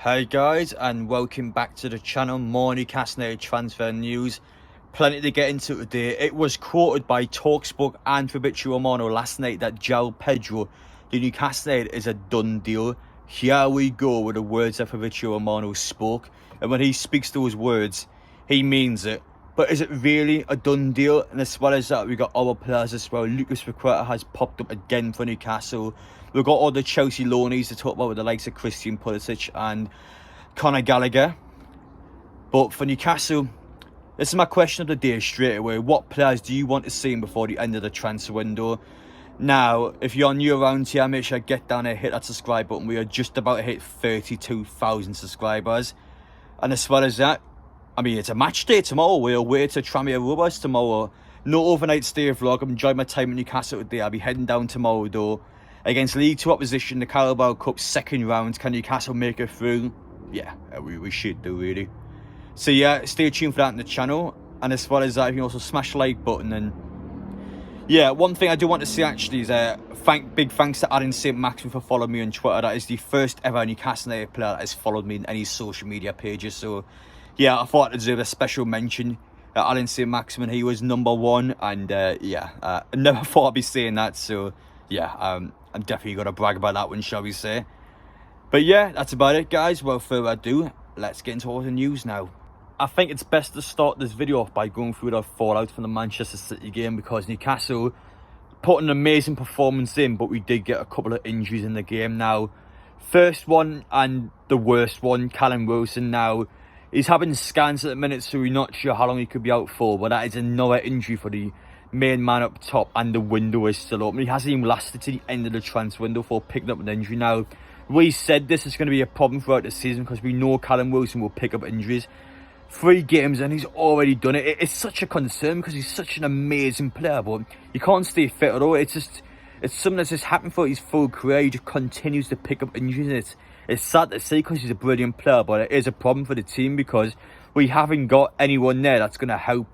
Hey guys, and welcome back to the channel. More Newcastle United transfer news. Plenty to get into today. It was quoted by Talksport and Fabrizio Romano last night that Joao Pedro, the Newcastle United, is a done deal. Here we go with the words that Fabrizio Romano spoke. And when he speaks those words, he means it. But is it really a done deal? And as well as that, we got other players as well. Lucas Paqueta has popped up again for Newcastle. We've got all the Chelsea loanees to talk about with the likes of Christian Pulisic and Conor Gallagher. But for Newcastle, this is my question of the day straight away. What players do you want to see before the end of the transfer window? Now, if you're new around here, make sure you get down and hit that subscribe button. We are just about to hit 32,000 subscribers. And as well as that, I mean, it's a match day tomorrow. We're away to Tranmere Rovers tomorrow. No overnight stay vlog. I'm enjoying my time in Newcastle today. I'll be heading down tomorrow though. Against League 2 opposition, the Carabao Cup second round. Can Newcastle make it through? Yeah, we should do really. So yeah, stay tuned for that on the channel. And as well as that, you can also smash the like button. And yeah, one thing I do want to say actually is big thanks to Alan St. Maximin for following me on Twitter. That is the first ever Newcastle United player that has followed me in any social media pages. So yeah, I thought I'd deserve a special mention. Alan St. Maximin, he was #1. And I never thought I'd be saying that. So yeah, I'm definitely going to brag about that one, shall we say. But yeah, that's about it, guys. Without further ado, let's get into all the news now. I think it's best to start this video off by going through the fallout from the Manchester City game, because Newcastle put an amazing performance in, but we did get a couple of injuries in the game. Now, first one and the worst one, Callum Wilson. Now, he's having scans at the minute, so we're not sure how long he could be out for, but that is another injury for the main man up top, and the window is still open. He hasn't even lasted to the end of the transfer window for picking up an injury. Now, we said this is going to be a problem throughout the season because we know Callum Wilson will pick up injuries. 3 games and he's already done it. It's such a concern because he's such an amazing player, but he can't stay fit at all. It's something that's just happened for his full career. He just continues to pick up injuries, and it's sad to say because he's a brilliant player, but it is a problem for the team because we haven't got anyone there that's going to help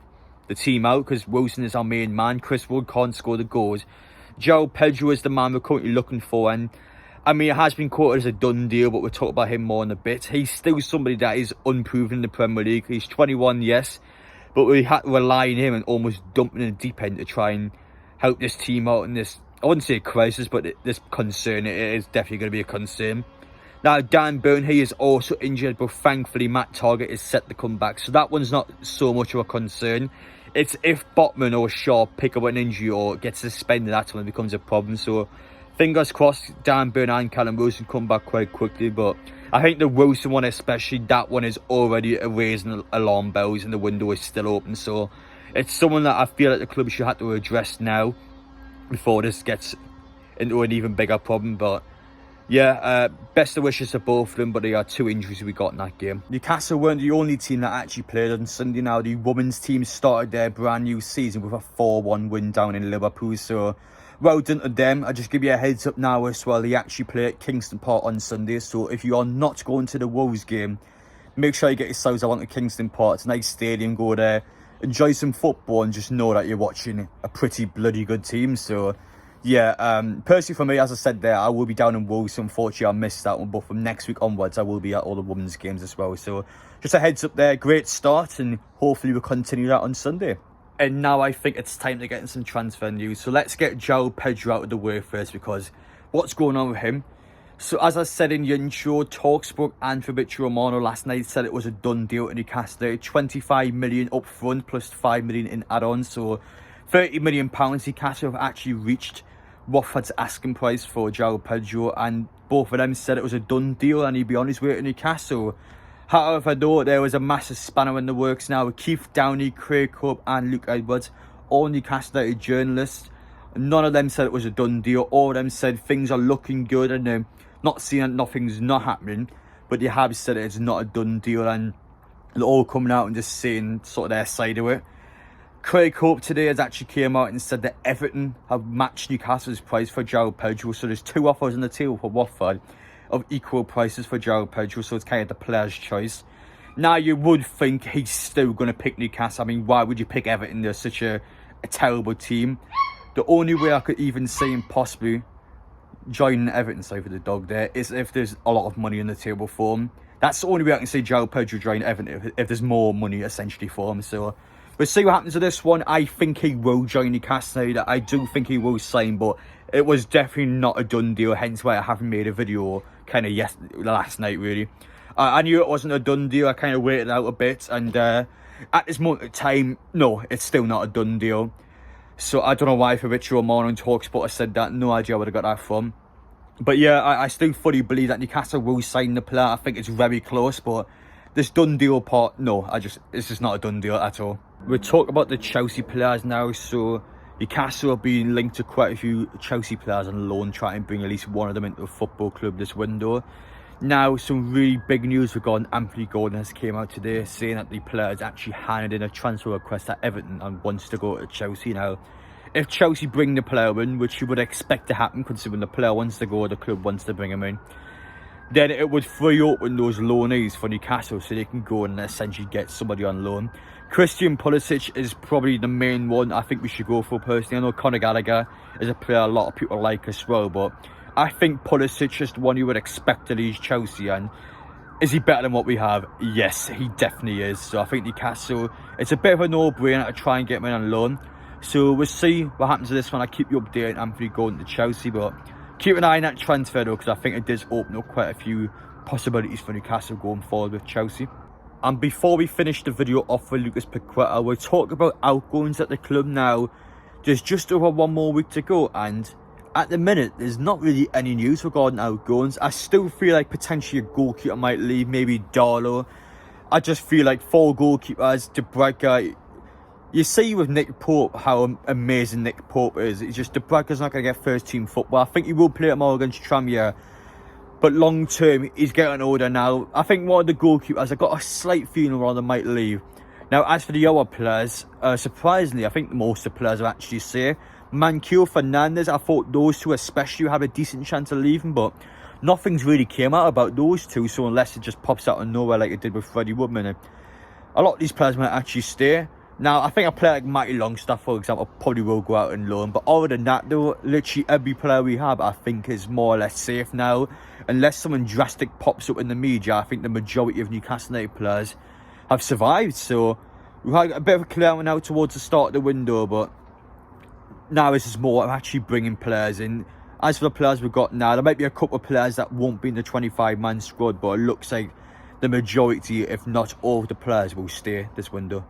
the team out, because Wilson is our main man. Chris Wood can't score the goals. Joao Pedro is the man we're currently looking for, and I mean, it has been quoted as a done deal, but we'll talk about him more in a bit. He's still somebody that is unproven in the Premier League. He's 21, yes, but we had to rely on him and almost dump him in the deep end to try and help this team out in this, I wouldn't say a crisis, but this concern. It is definitely going to be a concern. Now, Dan Burn, he is also injured, but thankfully Matt Target is set to come back, so that one's not so much of a concern. It's if Botman or Shaw pick up an injury or get suspended, that's when it becomes a problem. So fingers crossed Dan Burn and Callum Wilson come back quite quickly. But I think the Wilson one especially, that one is already raising alarm bells and the window is still open. So it's someone that I feel like the club should have to address now before this gets into an even bigger problem. But yeah, best of wishes to both of them, but there are 2 injuries we got in that game. Newcastle weren't the only team that actually played on Sunday. Now, the women's team started their brand new season with a 4-1 win down in Liverpool, so well done to them. I'll just give you a heads up now as well. They actually play at Kingston Park on Sunday, so if you are not going to the Wolves game, make sure you get yourselves out to Kingston Park. It's a nice stadium, go there, enjoy some football, and just know that you're watching a pretty bloody good team. So yeah, personally for me, as I said there, I will be down in Wolves. Unfortunately, I missed that one, but from next week onwards, I will be at all the women's games as well. So just a heads up there, great start, and hopefully we'll continue that on Sunday. And now I think it's time to get in some transfer news. So let's get Joao Pedro out of the way first, because what's going on with him? So as I said in the intro, Talksport and Fabrizio Romano last night said it was a done deal at Newcastle. 25 million up front plus 5 million in add-ons. So £30 million Newcastle have actually reached Watford's asking price for Joao Pedro, and both of them said it was a done deal and he'd be on his way to Newcastle. However, though, there was a massive spanner in the works now with Keith Downey, Craig Hope and Luke Edwards, all Newcastle United journalists. None of them said it was a done deal. All of them said things are looking good, and they're not seeing that nothing's not happening, but they have said it's not a done deal, and they're all coming out and just saying sort of their side of it. Craig Hope today has actually came out and said that Everton have matched Newcastle's price for Joao Pedro. So there's 2 offers on the table for Watford of equal prices for Joao Pedro. So it's kind of the player's choice. Now, you would think he's still going to pick Newcastle. I mean, why would you pick Everton? They're such a terrible team. The only way I could even see him possibly joining Everton, sorry for the dog there, is if there's a lot of money on the table for him. That's the only way I can see Joao Pedro join Everton if there's more money essentially for him. So we'll see what happens to this one. I think he will join Newcastle United. I do think he will sign, but it was definitely not a done deal, hence why I haven't made a video kind of last night, really. I knew it wasn't a done deal. I kind of waited out a bit, and at this moment in time, no, it's still not a done deal. So I don't know why Fabrizio Romano and TalkSport said that. No idea where I got that from. But yeah, I still fully believe that Newcastle will sign the player. I think it's very close, but this done deal part, no, it's just not a done deal at all. We'll talk about the Chelsea players now. So Newcastle have been linked to quite a few Chelsea players on loan, trying to bring at least one of them into a football club this window. Now, some really big news regarding Anthony Gordon has came out today, saying that the player has actually handed in a transfer request at Everton and wants to go to Chelsea. Now, if Chelsea bring the player in, which you would expect to happen considering the player wants to go, the club wants to bring him in, then it would free open those loanees for Newcastle so they can go and essentially get somebody on loan. Christian Pulisic is probably the main one I think we should go for personally. I know Conor Gallagher is a player a lot of people like as well, but I think Pulisic is the one you would expect to leave Chelsea. And is he better than what we have? Yes, he definitely is. So I think Newcastle, it's a bit of a no-brainer to try and get him in on loan. So we'll see what happens to this one. I keep you updated, Anthony going to Chelsea, but keep an eye on that transfer though, because I think it does open up quite a few possibilities for Newcastle going forward with Chelsea. And before we finish the video off with Lucas Paqueta, we'll talk about outgoings at the club now. There's just over one more week to go, and at the minute, there's not really any news regarding outgoings. I still feel like potentially a goalkeeper might leave, maybe Darlow. I just feel like 4 goalkeepers, De Bruyne. You see with Nick Pope how amazing Nick Pope is. It's just De Bruyne's not going to get first team football. I think he will play tomorrow against Tranmere, but long term, he's getting older now. I think one of the goalkeepers, I've got a slight feeling rather might leave. Now, as for the other players, surprisingly, I think most of the players have actually said Manquillo, Fernandes, I thought those two especially have a decent chance of leaving, but nothing's really came out about those two. So unless it just pops out of nowhere like it did with Freddie Woodman, a lot of these players might actually stay. Now, I think a player like Matty Longstaff, for example, probably will go out on loan. But other than that, though, literally every player we have, I think, is more or less safe now. Unless someone drastic pops up in the media, I think the majority of Newcastle United players have survived. So we've had a bit of a clearing now towards the start of the window, but now this is more of actually bringing players in. As for the players we've got now, there might be a couple of players that won't be in the 25-man squad, but it looks like the majority, if not all of the players, will stay this window.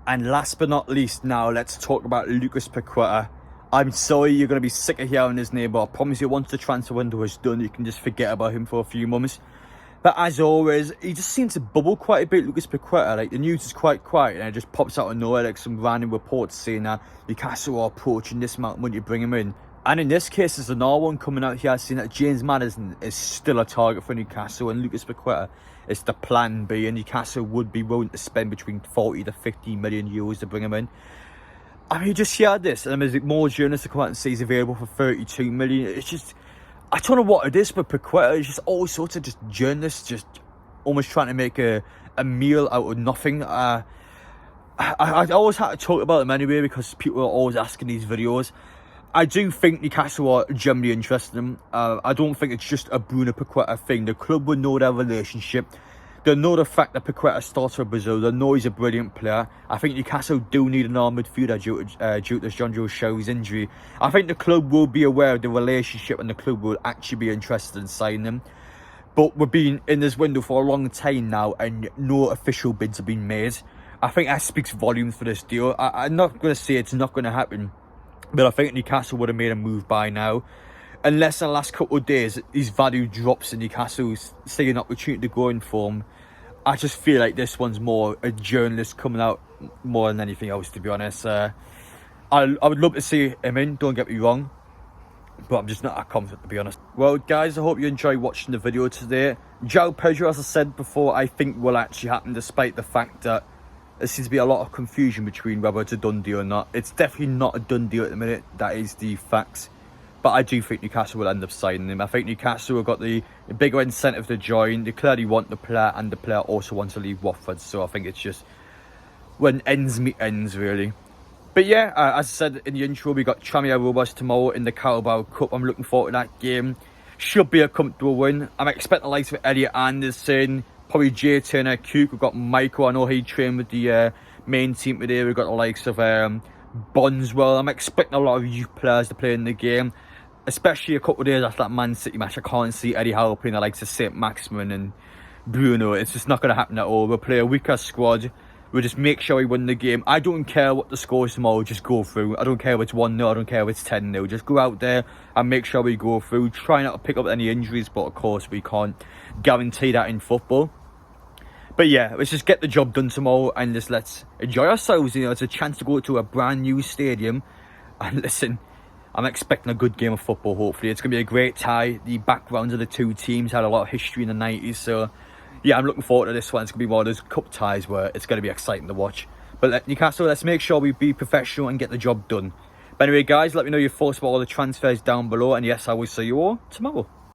And last but not least, now let's talk about Lucas Paqueta. I'm sorry you're going to be sick of hearing his name, but I promise you once the transfer window is done, you can just forget about him for a few months. But as always, he just seems to bubble quite a bit, Lucas Paqueta. Like, the news is quite quiet and it just pops out of nowhere, like some random reports saying that Newcastle are approaching this amount when you bring him in. And in this case, there's another one coming out here saying that James Maddison is still a target for Newcastle and Lucas Paqueta is the plan B, and Newcastle would be willing to spend between 40 to 50 million euros to bring him in. I mean, you just hear this, and there's more journalists to come out and say he's available for 32 million. It's just, I don't know what it is, but Paqueta is just all sorts of just journalists just almost trying to make a meal out of nothing. I always had to talk about him anyway because people are always asking these videos. I do think Newcastle are generally interested in him. I don't think it's just a Bruno Paqueta thing. The club will know their relationship. They'll know the fact that Paqueta starts for Brazil. They'll know he's a brilliant player. I think Newcastle do need an arm midfielder due to John Joe Shelley's injury. I think the club will be aware of the relationship and the club will actually be interested in signing him. But we've been in this window for a long time now and no official bids have been made. I think that speaks volumes for this deal. I'm not going to say it's not going to happen, but I think Newcastle would have made a move by now. Unless in the last couple of days his value drops and Newcastle's seeing an opportunity to go in for him. I just feel like this one's more a journalist coming out more than anything else, to be honest. I would love to see him in, don't get me wrong, but I'm just not that confident, to be honest. Well, guys, I hope you enjoyed watching the video today. Joao Pedro, as I said before, I think will actually happen, despite the fact that there seems to be a lot of confusion between whether it's a done deal or not. It's definitely not a done deal at the minute, that is the facts. But I do think Newcastle will end up signing him. I think Newcastle have got the bigger incentive to join. They clearly want the player, and the player also wants to leave Watford. So I think it's just when ends meet ends, really. But yeah, as I said in the intro, we got Tranmere Rovers tomorrow in the Carabao Cup. I'm looking forward to that game. Should be a comfortable win. I'm expecting the likes of Elliot Anderson, probably Jay Turner, Cook. We've got Michael. I know he trained with the main team today. We've got the likes of Bondswell. I'm expecting a lot of youth players to play in the game, especially a couple of days after that Man City match. I can't see Eddie Howe playing the likes of St. Maximin and Bruno. It's just not going to happen at all. We'll play a weaker squad. We'll just make sure we win the game. I don't care what the score is tomorrow, just go through. I don't care if it's 1-0, I don't care if it's 10-0. Just go out there and make sure we go through. Try not to pick up any injuries, but of course we can't guarantee that in football. But yeah, let's just get the job done tomorrow and just let's enjoy ourselves. You know, it's a chance to go to a brand new stadium. And listen, I'm expecting a good game of football, hopefully. It's going to be a great tie. The backgrounds of the two teams had a lot of history in the 90s, so yeah, I'm looking forward to this one. It's going to be one of those cup ties where it's going to be exciting to watch. But Newcastle, let's make sure we be professional and get the job done. But anyway, guys, let me know your thoughts about all the transfers down below. And yes, I will see you all tomorrow.